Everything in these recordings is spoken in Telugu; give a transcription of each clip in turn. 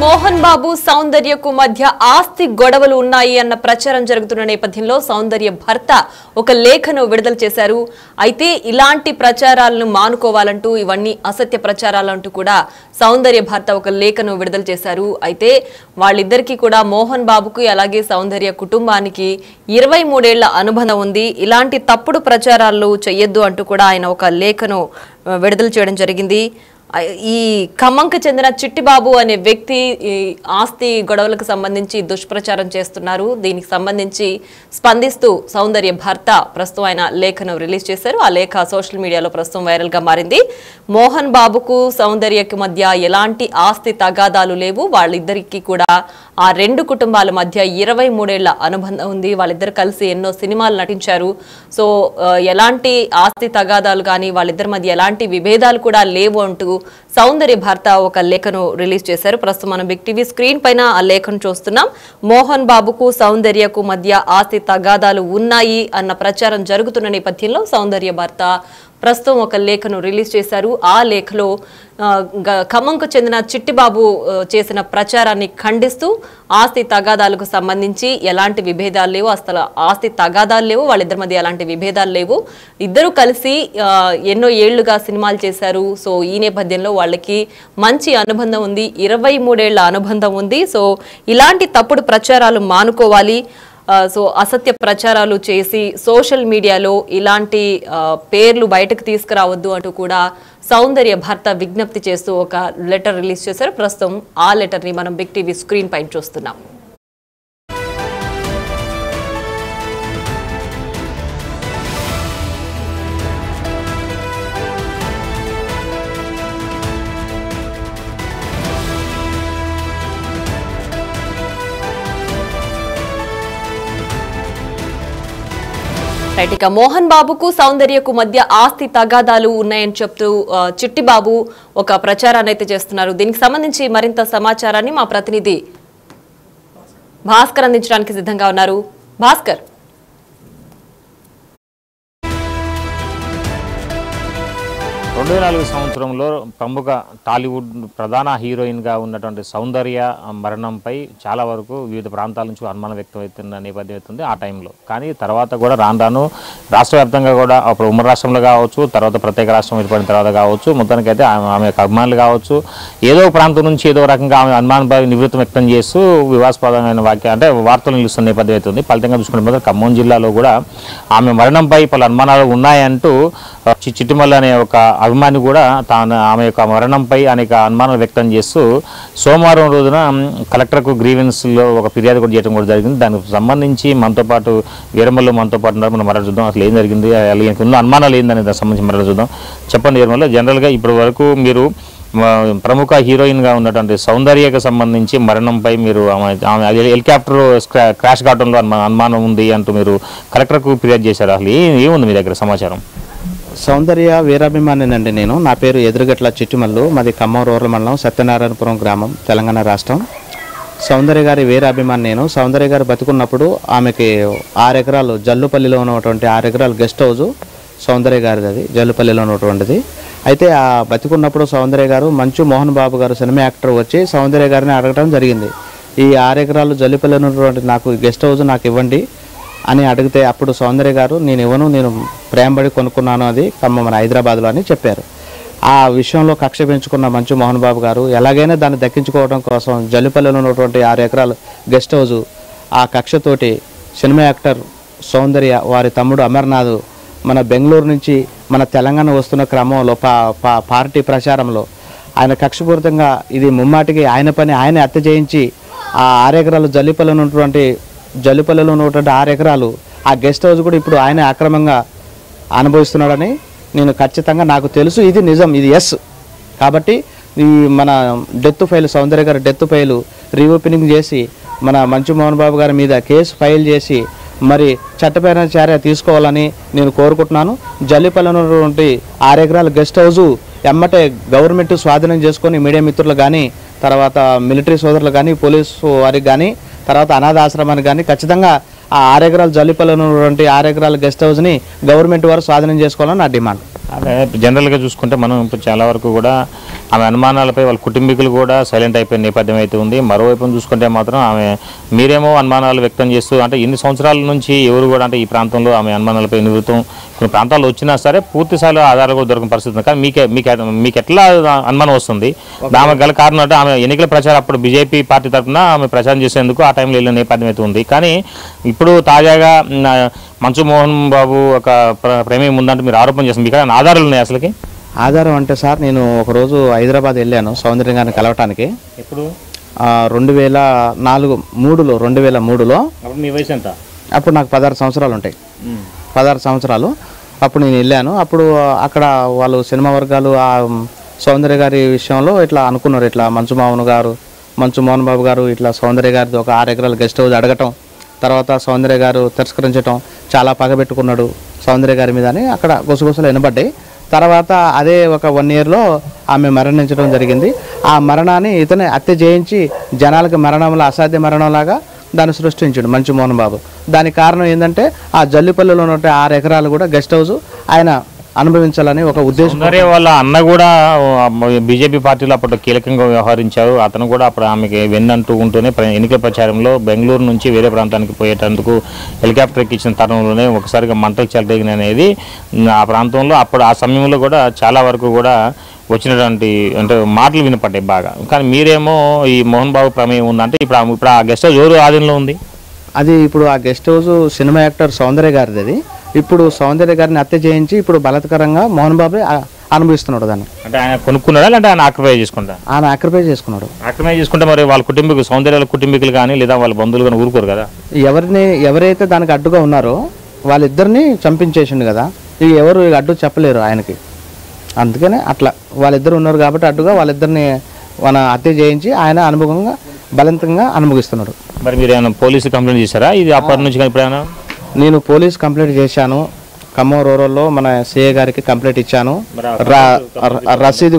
మోహన్ బాబు సౌందర్యకు మధ్య ఆస్తి గొడవలు ఉన్నాయి అన్న ప్రచారం జరుగుతున్న నేపథ్యంలో సౌందర్య భర్త ఒక లేఖను విడుదల చేశారు. అయితే ఇలాంటి ప్రచారాలను మానుకోవాలంటూ ఇవన్నీ అసత్య ప్రచారాలంటూ కూడా సౌందర్య భర్త ఒక లేఖను విడుదల చేశారు. అయితే వాళ్ళిద్దరికీ కూడా మోహన్ బాబుకి అలాగే సౌందర్య కుటుంబానికి 23 ఏళ్ల అనుబంధం ఉంది. ఇలాంటి తప్పుడు ప్రచారాలు చేయొద్దు అంటూ కూడా ఆయన ఒక లేఖను విడుదల చేయడం జరిగింది. ఈ ఖమ్మంకు చెందిన చిట్టిబాబు అనే వ్యక్తి ఆస్తి గొడవలకు సంబంధించి దుష్ప్రచారం చేస్తున్నారు. దీనికి సంబంధించి స్పందిస్తూ సౌందర్య భర్త ప్రస్తుతం ఆయన లేఖను రిలీజ్ చేశారు. ఆ లేఖ సోషల్ మీడియాలో ప్రస్తుతం వైరల్ గా మారింది. మోహన్ బాబుకు సౌందర్యకు మధ్య ఎలాంటి ఆస్తి తగాదాలు లేవు. వాళ్ళిద్దరికీ కూడా ఆ రెండు కుటుంబాల మధ్య 23 ఏళ్ల అనుబంధం ఉంది. వాళ్ళిద్దరు కలిసి ఎన్నో సినిమాలు నటించారు. సో ఎలాంటి ఆస్తి తగాదాలు కానీ వాళ్ళిద్దరి మధ్య ఎలాంటి విభేదాలు కూడా లేవు అంటూ సౌందర్య భర్త ఒక లేఖను రిలీజ్ చేశారు. ప్రస్తుతం మనం బిగ్ టీవీ స్క్రీన్ పైన ఆ లేఖను చూస్తున్నాం. మోహన్ బాబుకు సౌందర్యకు మధ్య ఆస్తి తగాదాలు ఉన్నాయి అన్న ప్రచారం జరుగుతున్న నేపథ్యంలో సౌందర్య భర్త ప్రస్తుతం ఒక లేఖను రిలీజ్ చేశారు. ఆ లేఖలో ఖమ్మంకు చెందిన చిట్టిబాబు చేసిన ప్రచారాన్ని ఖండిస్తూ ఆస్తి తగాదాలకు సంబంధించి ఎలాంటి విభేదాలు లేవు, అసలు ఆస్తి తగాదాలు లేవు, వాళ్ళిద్దరి మధ్య ఎలాంటి విభేదాలు లేవు, ఇద్దరు కలిసి ఎన్నో ఏళ్లుగా సినిమాలు చేశారు. సో ఈ నేపథ్యంలో వాళ్ళకి మంచి అనుబంధం ఉంది, 23 ఏళ్ల అనుబంధం ఉంది. సో ఇలాంటి తప్పుడు ప్రచారాలు మానుకోవాలి. సో అసత్య ప్రచారాలు చేసి సోషల్ మీడియాలో ఇలాంటి పేర్లు బయటకు తీసుకురావద్దు అంటూ కూడా సౌందర్య భర్త విజ్ఞప్తి చేస్తూ ఒక లెటర్ రిలీజ్ చేశారు. ప్రస్తుతం ఆ లెటర్ ని మనం బిగ్ టీవీ స్క్రీన్ పైన చూస్తున్నాం. ఇక మోహన్ బాబుకు సౌందర్యకు మధ్య ఆస్తి తగాదాలు ఉన్నాయని చెప్తూ చిట్టిబాబు ఒక ప్రచారాన్ని అయితే చేస్తున్నారు. దీనికి సంబంధించి మరింత సమాచారాన్ని మా ప్రతినిధి భాస్కర్ అందించడానికి సిద్ధంగా ఉన్నారు. భాస్కర్, 2004 సంవత్సరంలో ప్రముఖ టాలీవుడ్ ప్రధాన హీరోయిన్గా ఉన్నటువంటి సౌందర్య మరణంపై చాలా వరకు వివిధ ప్రాంతాల నుంచి అనుమానం వ్యక్తమవుతున్న నేపథ్యం అవుతుంది ఆ టైంలో. కానీ తర్వాత కూడా రాను రాష్ట్ర వ్యాప్తంగా కూడా అప్పుడు ఉమ్మడి రాష్ట్రంలో కావచ్చు, తర్వాత ప్రత్యేక రాష్ట్రం ఏర్పడిన తర్వాత కావచ్చు, మొత్తానికైతే ఆమె అభిమానులు కావచ్చు ఏదో ప్రాంతం నుంచి ఏదో రకంగా ఆమె అనుమానంపై నివృత్తి వ్యక్తం చేస్తూ వివాదాస్పదమైన అంటే వార్తలు నిలుస్తున్న నేపథ్యం అవుతుంది. ఫలితంగా చూసుకునే ఖమ్మం జిల్లాలో కూడా ఆమె మరణంపై పలు అనుమానాలు ఉన్నాయంటూ చిట్టిమల్లి అనే ఒక అభిమాని కూడా ఆమె యొక్క మరణంపై అనేక అనుమానాలు వ్యక్తం చేస్తూ సోమవారం రోజున కలెక్టర్కు గ్రీవెన్స్లో ఒక ఫిర్యాదు కూడా చేయడం కూడా జరిగింది. దానికి సంబంధించి మనతో పాటు వీరమల్లు మనతో పాటు ఉన్నారు. మనం మరణ చూద్దాం అసలు ఏం జరిగింది, ఉన్న అనుమానాలు ఏందనే దానికి సంబంధించి మరణ చూద్దాం. చెప్పండి వీరమల్లు, జనరల్గా ఇప్పటి వరకు మీరు ప్రముఖ హీరోయిన్గా ఉన్నటువంటి సౌందర్యకు సంబంధించి మరణంపై మీరు ఆమె హెలికాప్టర్ క్రాష్ కావడంలో అనుమానం ఉంది అంటూ మీరు కలెక్టర్కు ఫిర్యాదు చేశారు. అసలు ఏముంది మీ దగ్గర సమాచారం? సౌందర్య వీరాభిమానినండి నేను. నా పేరు ఎదురుగట్ల చిట్టిమల్లు, మాది ఖమ్మం రూరల్ మండలం సత్యనారాయణపురం గ్రామం, తెలంగాణ రాష్ట్రం. సౌందర్య గారి వీరాభిమాని నేను. సౌందర్య గారు బతుకున్నప్పుడు ఆమెకి 6 ఎకరాలు జల్లుపల్లిలో ఉన్నటువంటి 6 ఎకరాలు గెస్ట్ హౌజు సౌందర్య గారిది, అది జల్లుపల్లిలో ఉన్నటువంటిది. అయితే ఆ బతుకున్నప్పుడు సౌందర్య గారు మంచు మోహన్ బాబు గారు సినిమా యాక్టర్ వచ్చి సౌందర్య గారిని అడగడం జరిగింది. ఈ 6 ఎకరాలు జల్లుపల్లిలో ఉన్నటువంటి నాకు గెస్ట్ హౌజ్ నాకు ఇవ్వండి అని అడిగితే అప్పుడు సౌందర్య గారు నేను ఇవ్వను, నేను ప్రేమబడి కొనుక్కున్నాను, అది మన హైదరాబాద్లో అని చెప్పారు. ఆ విషయంలో కక్ష పెంచుకున్న మంచు మోహన్ బాబు గారు ఎలాగైనా దాన్ని దక్కించుకోవడం కోసం జల్లిపల్లిలో ఉన్నటువంటి 6 ఎకరాలు గెస్ట్ హౌజు ఆ కక్షతోటి సినిమా యాక్టర్ సౌందర్య వారి తమ్ముడు అమర్నాథ్ మన బెంగళూరు నుంచి మన తెలంగాణ వస్తున్న క్రమంలో పార్టీ ప్రచారంలో ఆయన కక్షపూరితంగా ఇది ముమ్మాటికి ఆయన పని ఆయన హత్య చేయించి ఆ 6 ఎకరాలు జల్లిపల్లిలో ఉన్నటువంటి 6 ఎకరాలు ఆ గెస్ట్ హౌస్ కూడా ఇప్పుడు ఆయన అక్రమంగా అనుభవిస్తున్నాడని నేను ఖచ్చితంగా నాకు తెలుసు, ఇది నిజం, ఇది ఎస్. కాబట్టి ఈ మన డెత్ ఫైల్ సౌందర్య గారి డెత్ ఫైలు రీఓపెనింగ్ చేసి మన మంచు మోహన్ బాబు గారి మీద కేసు ఫైల్ చేసి మరి చట్టపరమైన చర్య తీసుకోవాలని నేను కోరుకుంటున్నాను. జల్లిపల్లిలో ఉన్నటువంటి 6 ఎకరాల గెస్ట్ హౌజు ఎమ్మటే గవర్నమెంట్ స్వాధీనం చేసుకొని మీడియా మిత్రులు కానీ, తర్వాత మిలిటరీ సోదరులు కానీ, పోలీసు వారికి కానీ, తర్వాత అనాథ ఆశ్రమానికి కానీ ఖచ్చితంగా ఆ 6 ఎకరాల జల్లిపల్లిలో ఉన్నటువంటి 6 ఎకరాల గెస్ట్ హౌస్ని గవర్నమెంట్ వారు స్వాధీనం చేసుకోవాలని నా డిమాండ్. అదే జనరల్గా చూసుకుంటే మనం ఇప్పుడు చాలా వరకు కూడా ఆమె అనుమానాలపై వాళ్ళ కుటుంబీకులు కూడా సైలెంట్ అయిపోయిన నేపథ్యం అయితే ఉంది. మరోవైపు చూసుకుంటే మాత్రం ఆమె మీరేమో అనుమానాలు వ్యక్తం చేస్తూ అంటే ఇన్ని సంవత్సరాల నుంచి ఎవరు కూడా అంటే ఈ ప్రాంతంలో ఆమె అనుమానాలపై నివృత్తం కొన్ని ప్రాంతాల్లో వచ్చినా సరే పూర్తి స్థాయిలో ఆధారాలు కూడా దొరకని పరిస్థితి ఉంది. కానీ మీకు ఎట్లా అనుమానం వస్తుంది? ఆమె గల కారణం అంటే ఆమె ఎన్నికల ప్రచారం అప్పుడు బీజేపీ పార్టీ తరఫున ఆమె ప్రచారం చేసేందుకు ఆ టైంలో వెళ్ళిన నేపథ్యం అయితే ఉంది. కానీ ఇప్పుడు తాజాగా మంచు మోహన్ బాబు ఒక ప్రేమేయం ఉందంటే మీరు ఆరోపణ చేస్తుంది. మీకు ఆధారాలు ఉన్నాయి అసలుకి? ఆధారం అంటే సార్, నేను ఒకరోజు హైదరాబాద్ వెళ్ళాను సౌందర్య గారిని కలవటానికి. ఎప్పుడు? 2003లో. మీ వయసు ఎంత? అప్పుడు నాకు 16 సంవత్సరాలు ఉంటాయి. 16 సంవత్సరాలు అప్పుడు నేను వెళ్ళాను. అప్పుడు అక్కడ వాళ్ళు సినిమా వర్గాలు ఆ సౌందర్య గారి విషయంలో ఇట్లా అనుకున్నారు, ఇట్లా మంచు మోహన్ బాబు గారు ఇట్లా సౌందర్య గారిది ఒక 6 ఎకరాల గెస్ట్ హౌస్ అడగటం, తర్వాత సౌందర్య గారు తిరస్కరించడం, చాలా పగబెట్టుకున్నాడు సౌందర్య గారి మీద అని అక్కడ గుసగుసలు వినబడ్డాయి. తర్వాత అదే ఒక 1 ఇయర్లో ఆమె మరణించడం జరిగింది. ఆ మరణాన్ని ఇతనే హత్య చేయించి జనాలకు మరణంలో అసాధ్య మరణంలాగా దాన్ని సృష్టించాడు మంచు మోహన్ బాబు. దానికి కారణం ఏంటంటే ఆ జల్లిపల్లిలో ఉన్న 6 ఎకరాలు కూడా గెస్ట్ హౌస్ ఆయన అనుభవించాలని ఒక ఉద్దేశం. వాళ్ళ అన్న కూడా బీజేపీ పార్టీలో అప్పుడు కీలకంగా వ్యవహరించారు. అతను కూడా అప్పుడు ఆమెకి వెన్నంటూ ఉంటూనే ఎన్నికల ప్రచారంలో బెంగళూరు నుంచి వేరే ప్రాంతానికి పోయేటందుకు హెలికాప్టర్ ఎక్కించిన తరుణంలోనే ఒకసారిగా మంటలు చెలరేగిన అనేది ఆ ప్రాంతంలో అప్పుడు ఆ సమయంలో కూడా చాలా వరకు కూడా వచ్చినటువంటి అంటే మాటలు వినపడ్డాయి బాగా. కానీ మీరేమో ఈ మోహన్ బాబు ప్రమేయం ఉందంటే ఇప్పుడు ఆ గెస్ట్ హౌస్ ఎవరు ఆధీనంలో ఉంది? అది ఇప్పుడు ఆ గెస్ట్ హౌస్ సినిమా యాక్టర్ సౌందర్య గారిది. అది ఇప్పుడు సౌందర్య గారిని హత్య చేయించి ఇప్పుడు బలత్కరంగా మోహన్ బాబు అనుభవిస్తున్నాడు దాన్ని. అంటే ఆయన కొనుక్కున్నాడా లేదంటే ఆయన ఆక్యుపై చేసుకుంటా? ఆయన ఆక్యుపై చేసుకున్నాడు. ఆక్యుపై చేసుకుంటే మరి వాళ్ళ కుటుంబీకులు సౌందర్యాల కుటుంబీకులు కానీ లేదా వాళ్ళ బంధువులు కానీ ఊరుకోరు కదా? ఎవరైతే దానికి అడ్డుగా ఉన్నారో వాళ్ళిద్దరిని చంపించేసిండు కదా. ఇవి ఎవరు అడ్డు చెప్పలేరు ఆయనకి. అందుకనే అట్లా వాళ్ళిద్దరు ఉన్నారు కాబట్టి అడ్డుగా వాళ్ళిద్దరిని మన హత్య చేయించి ఆయన అనుభవంగా బలవంతంగా అనుభవిస్తున్నాడు. మరి మీరు ఏమైనా పోలీసు కంప్లైంట్ చేశారా ఇది అప్పటి నుంచి? కానీ ఇప్పుడైనా నేను పోలీస్ కంప్లైంట్ చేశాను. ఖమ్మం రూరల్లో మన సిఏ గారికి కంప్లైంట్ ఇచ్చాను. రసీదు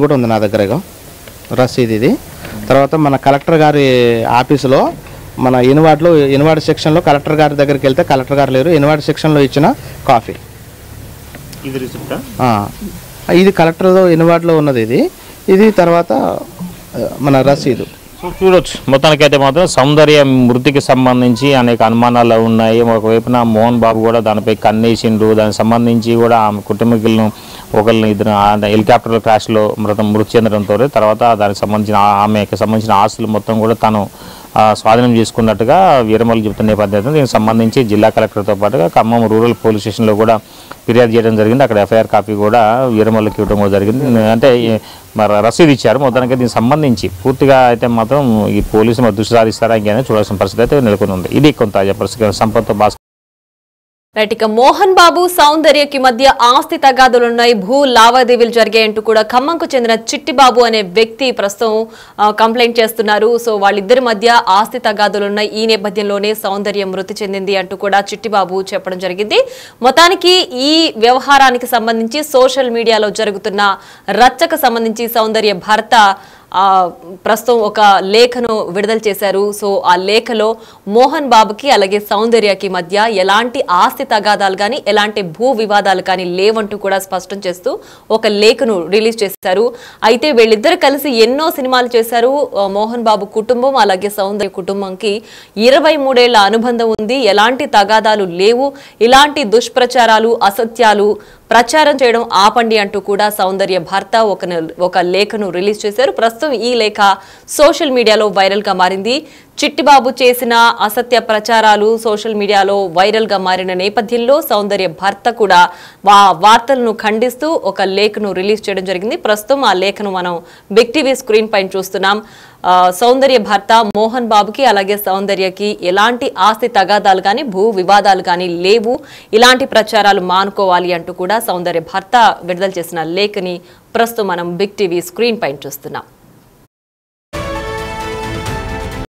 కూడా ఉంది నా దగ్గర. రసీదు ఇది. తర్వాత మన కలెక్టర్ గారి ఆఫీసులో మన ఇన్వార్డ్ సెక్షన్లో కలెక్టర్ గారి దగ్గరికి వెళ్తే కలెక్టర్ గారు లేరు. ఇన్వార్డ్ సెక్షన్లో ఇచ్చిన కాపీ ఇది కలెక్టర్లో ఇన్వార్డ్లో ఉన్నది. ఇది తర్వాత మన రసీదు చూడొచ్చు. మొత్తానికైతే మాత్రం సౌందర్య మృతికి సంబంధించి అనేక అనుమానాలు ఉన్నాయి. ఒకవైపున మోహన్ బాబు కూడా దానిపై కన్నేసిండు. దానికి సంబంధించి కూడా ఆమె కుటుంబీకులను ఒకరిని ఇద్దరు హెలికాప్టర్ క్రాష్లో మృతి చెందడంతో తర్వాత దానికి సంబంధించిన ఆమెకి సంబంధించిన ఆస్తులు మొత్తం కూడా తను స్వాధీనం చేసుకున్నట్టుగా వీరమల్లు చెబుతున్న నేపథ్యంలో దీనికి సంబంధించి జిల్లా కలెక్టర్తో పాటుగా ఖమ్మం రూరల్ పోలీస్ స్టేషన్లో కూడా ఫిర్యాదు చేయడం జరిగింది. అక్కడ ఎఫ్ఐఆర్ కాపీ కూడా వీరమల్లుకి ఇవ్వడం కూడా జరిగింది. అంటే మరి రసీదు ఇచ్చారు. మొత్తానికి దీనికి సంబంధించి పూర్తిగా అయితే మాత్రం ఈ పోలీసులు మరి దృష్టి సారిస్తారా ఇంకేమైనా చూడాల్సిన పరిస్థితి అయితే నెలకొని ఉంది. ఇది కొంత తాజా పరిస్థితి. సంపత్తో భాస్కర్. రైట్, ఇక మోహన్ బాబు సౌందర్యకి మధ్య ఆస్తి తగాదులున్నాయి, భూ లావాదేవీలు జరిగాయంటూ కూడా ఖమ్మంకు చెందిన చిట్టిబాబు అనే వ్యక్తి ప్రస్తుతం కంప్లైంట్ చేస్తున్నారు. సో వాళ్ళిద్దరి మధ్య ఆస్తి తగాదులున్నాయి. ఈ నేపథ్యంలోనే సౌందర్య మృతి చెందింది అంటూ కూడా చిట్టిబాబు చెప్పడం జరిగింది. మొత్తానికి ఈ వ్యవహారానికి సంబంధించి సోషల్ మీడియాలో జరుగుతున్న రచ్చకు సంబంధించి సౌందర్య భర్త ప్రస్తుతం ఒక లేఖను విడుదల చేశారు. సో ఆ లేఖలో మోహన్ బాబుకి అలాగే సౌందర్యకి మధ్య ఎలాంటి ఆస్తి తగాదాలు కానీ ఎలాంటి భూ వివాదాలు కానీ లేవంటూ కూడా స్పష్టం చేస్తూ ఒక లేఖను రిలీజ్ చేశారు. అయితే వీళ్ళిద్దరు కలిసి ఎన్నో సినిమాలు చేశారు. మోహన్ బాబు కుటుంబం అలాగే సౌందర్య కుటుంబంకి 23 ఏళ్ల అనుబంధం ఉంది. ఎలాంటి తగాదాలు లేవు. ఇలాంటి దుష్ప్రచారాలు అసత్యాలు ప్రచారం చేయడం ఆపండి అంటూ కూడా సౌందర్య భర్త ఒక లేఖను రిలీజ్ చేశారు. ప్రస్తుతం ఈ లేఖ సోషల్ మీడియాలో వైరల్ గా మారింది. చిట్టిబాబు చేసిన అసత్య ప్రచారాలు సోషల్ మీడియాలో వైరల్ గా మారిన నేపథ్యంలో సౌందర్య భర్త కూడా వార్తలను ఖండిస్తూ ఒక లేఖను రిలీజ్ చేయడం జరిగింది. ప్రస్తుతం ఆ లేఖను మనం బిగ్ టీవీ స్క్రీన్ పైన చూస్తున్నాం. సౌందర్య భర్త మోహన్ బాబుకి అలాగే సౌందర్యకి ఎలాంటి ఆస్తి తగాదాలు కానీ భూ వివాదాలు కానీ లేవు. ఇలాంటి ప్రచారాలు మానుకోవాలి అంటూ కూడా సౌందర్య భర్త విడుదల చేసిన లేఖని ప్రస్తుతం మనం బిగ్ టీవీ స్క్రీన్ పైన చూస్తున్నాం.